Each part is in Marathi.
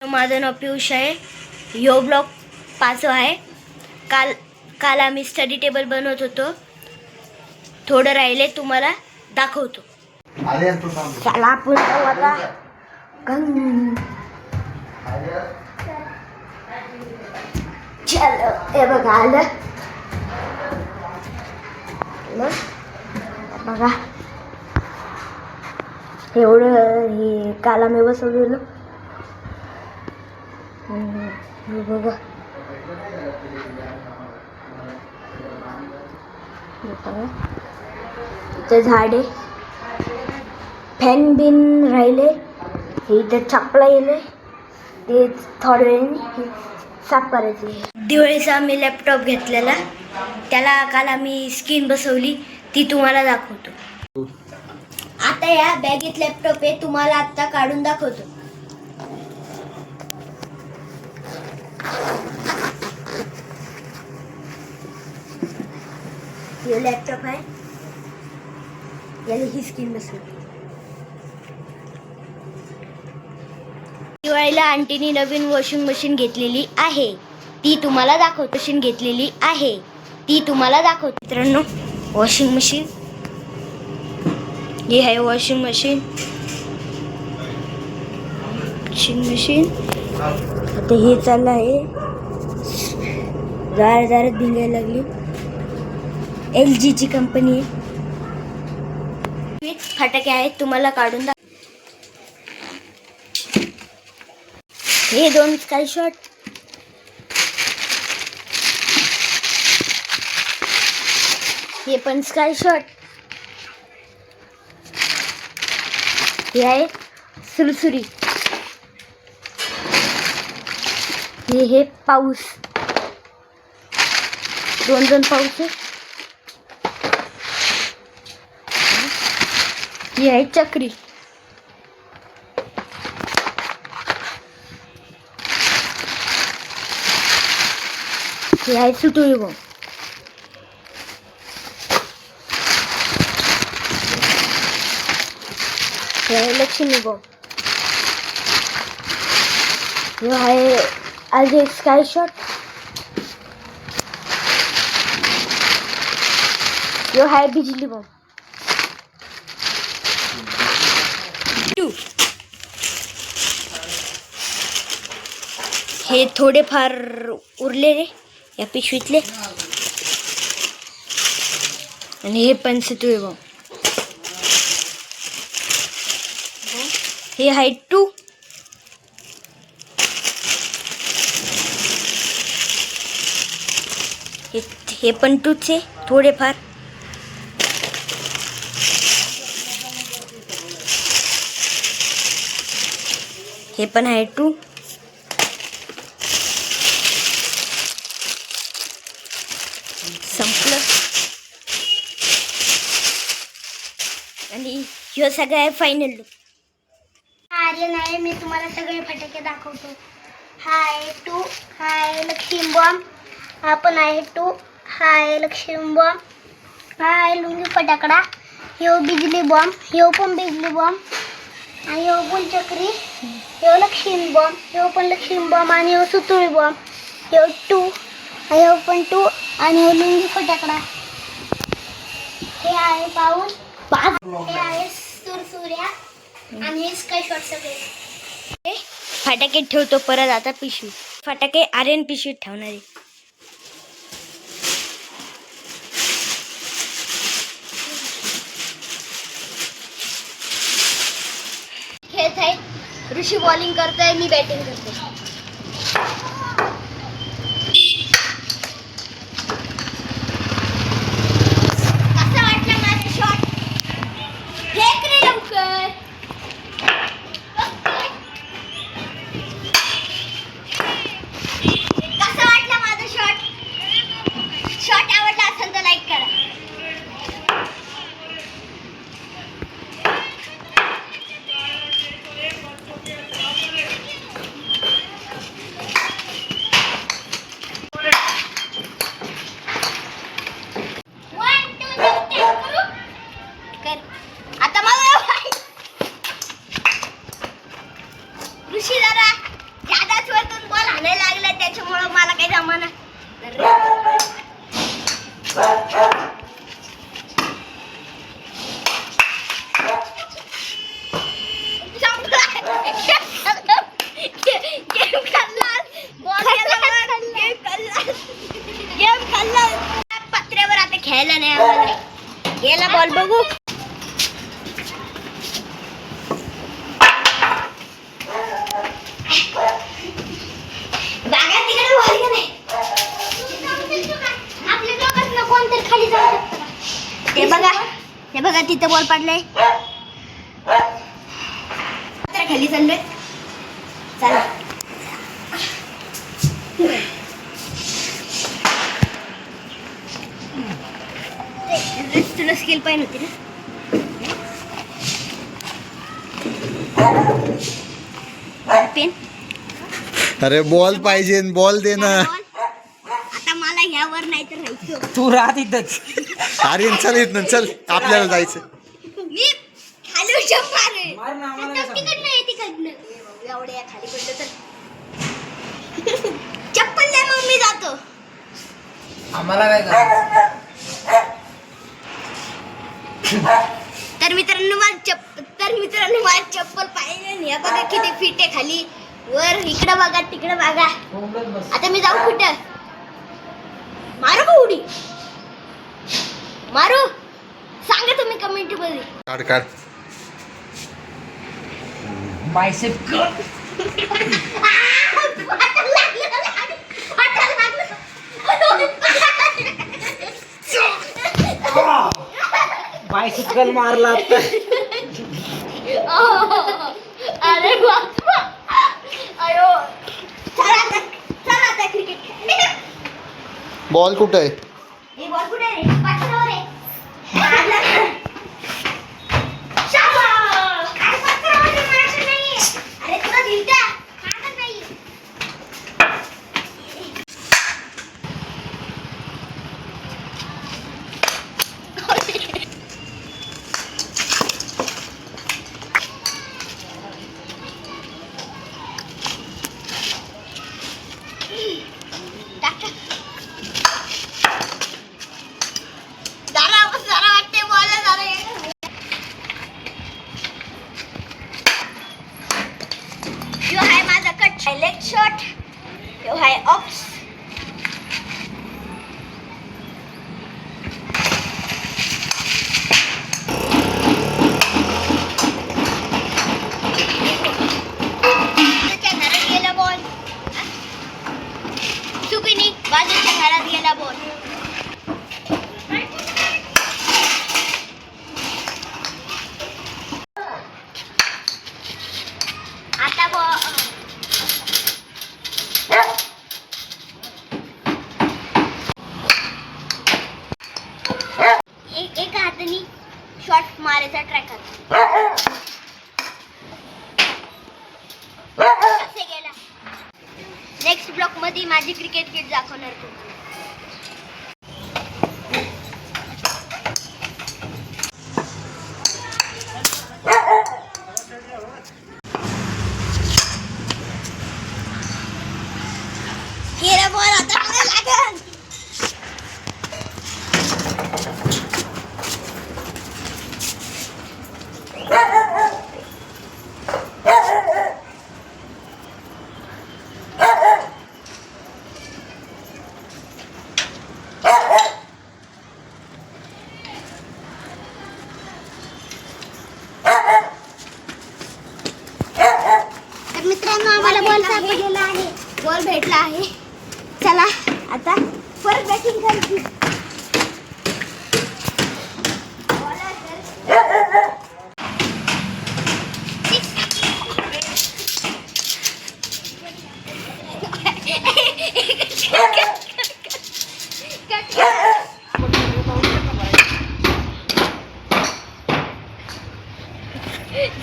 माझं नाव पियुष आहे. ह्यो ब्लॉग 5 आहे. काल आम्ही स्टडी टेबल बनवत होतो. थोडं राहिले तुम्हाला दाखवतो. चला आपण जाऊ आता. चलो हे बघा आलं बघा. एवढं हे काल आम्ही बसवलेलं बघा. इथं झाडे, फॅन बिन राहिले, इथं चपला येले, ते थोड्या वेळाने साफ करायचे. दिवाळीचा आम्ही लॅपटॉप घेतलेला, त्याला काल आम्ही स्क्रीन बसवली, ती तुम्हाला दाखवतो. आता या बॅगेत लॅपटॉप आहे, तुम्हाला आता काढून दाखवतो. हे लॅपटॉप आहे, याला ही स्क्रीन बसवली. दिवाळीला आंटीनी नवीन वॉशिंग मशीन घेतलेली आहे, ती तुम्हाला दाखवतो. मशीन घेतलेली आहे, ती तुम्हाला दाखवतो. मित्रांनो, वॉशिंग मशीन ही आहे. वॉशिंग मशीन आता हे चाललं आहे. दारात भिंगायला लागली. LG ची कंपनी आहे. फटाके आहेत, तुम्हाला काढून दाखव. हे 2 स्काय शॉट, हे पण स्काय शॉट. हे आहे सुरसुरी. हे पाऊस, 2 पाऊस आहे. ही आहे चक्री. ही आहे सुतळी बॉम्ब. ही आहे लक्ष्मी बॉम्ब. ही आहे आज एक स्काय शॉट. ही आहे बिजली बॉम्ब. हे थोडेफार उरलेले या पिशवीतले, आणि हे पण सुतळी बॉम्ब. हे आहे 2. हे पण 2चे थोडेफार. हे पण आहे 2. संपलं. आणि ह्यो सगळं आहे फायनल लुक. आर्यन आहे, मी तुम्हाला सगळे फटाके दाखवतो. हा आहे 2, हा आहे लक्ष्मी बॉम्ब, हा पण आहे 2, हा आहे लक्ष्मी बॉम्ब, हा आहे लुंगी फटाकडा, ह्यो बिजली बॉम्ब, ह्यो पण बिजली बॉम्ब, आणि ह्यो पण चक्री, ह्यो लक्ष्मी बॉम्ब, ह्यो पण लक्ष्मी बॉम्ब, आणि ह्यो सुतळी बॉम्ब, ह्यो 2, ह्यो पण 2, आणि ह्यो लुंगी फटाकडा. हे आहे पाऊस, हे आहे सुरसुऱ्या, आणि हे स्काय शॉट. सगळे फटाके ठेवतो परत. आता पिशवी फटाके आर्यन पिशवीत ठेवणार आहे. खेळत आहे. ऋषी बॉलिंग करतोय, मी बॅटिंग करतोय. कसा वाटला माझा शॉट? फेक रे लवकर. कसा वाटला माझा शॉट? शॉट आवडला असेल तर लाईक करा. खायला नाही आम्हाला. गेला बॉल बघू. बागा तिकडे बॉल गेलाय. आपल्या दोघांना कोणतरी खाली जाऊ शकतं. ते बघा तिथं बॉल पडलाय. खाली चाललोय. चला तुला स्किल पाहिजे होती ना पेन. अरे बॉल पाहिजे, बॉल दे ना. आता मला ह्यावर नाही तर राहायचं. तू राहत इथंच. अरे चल इथनं, चल आपल्याला जायचं. मी खाली जंप मारे. मार ना, आम्हाला काय तिकडनं आहे, तिकडनं. एवढ्या खाली पडलं तर चप्पल द्या मग मी जातो. आम्हाला काय करायचं? तर मित्रांनो माझी चप्पल पाहिजे नाही. बघा किती फिट आहे खाली वर. इकडे बघा तिकडे बघा. आता मी जाऊ कुठं? मारू का उडी? मारू? सांगा तुम्ही कमेंट मध्ये. काढ काढ. बायसेप कर. बायसेप कर मारला आता. अरे बापा. अयो चला आता क्रिकेट. बॉल कुठे आहे? हे बॉल कुठे आहे? पाठरावर आहे. शाबास. अरे पाठरावर मारायचं नाहीये. अरे तुला दिलता. काढत नाही. जरा वाटते बॉल जरा. यो आहे माझा कट लेग शॉट. यो आहे ऑप्स. बाजूच्या घरात गेला बॉल. चुकीने बाजूच्या घरात गेला बॉल. आता एका हाताने शॉट मारायचा ट्राय करतो. असे गेला. नेक्स्ट ब्लॉक मध्ये माझी क्रिकेट किट दाखवणार तू. गेला बॉल. आता मला लागल. तर मित्रांनो आम्हाला बॉल सापडलेला आहे. बॉल भेटला आहे. चला आता परत बॅटिंग करायची.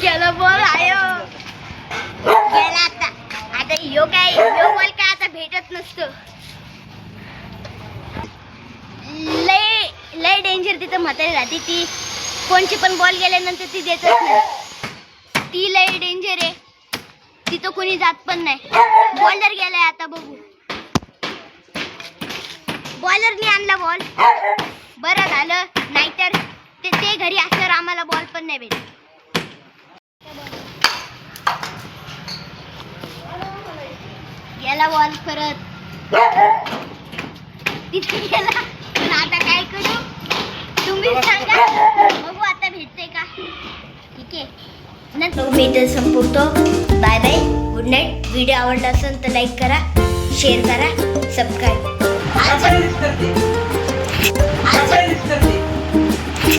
गेला बॉल आयो. गेला आता. आता यो बॉल काय आता भेटत नसतो. लय डेंजर तिथं म्हातारी राहते. ती कोणची पण बॉल गेल्यानंतर ती देतच नाही. ती लय डेंजर आहे. तिथं कोणी जात पण नाही. बॉलर गेलाय आता बघू. बॉलरने आणला बॉल. बरं झालं. नाहीतर ते घरी असल्यावर आम्हाला बॉल पण नाही भेटत. गेला बॉल परत. तिथे गेला. पण आता काय करू? मी इथे संपवतो. Bye bye, good night. Video आवडला असेल तर लाईक करा, शेअर करा, सबस्क्राईब. करते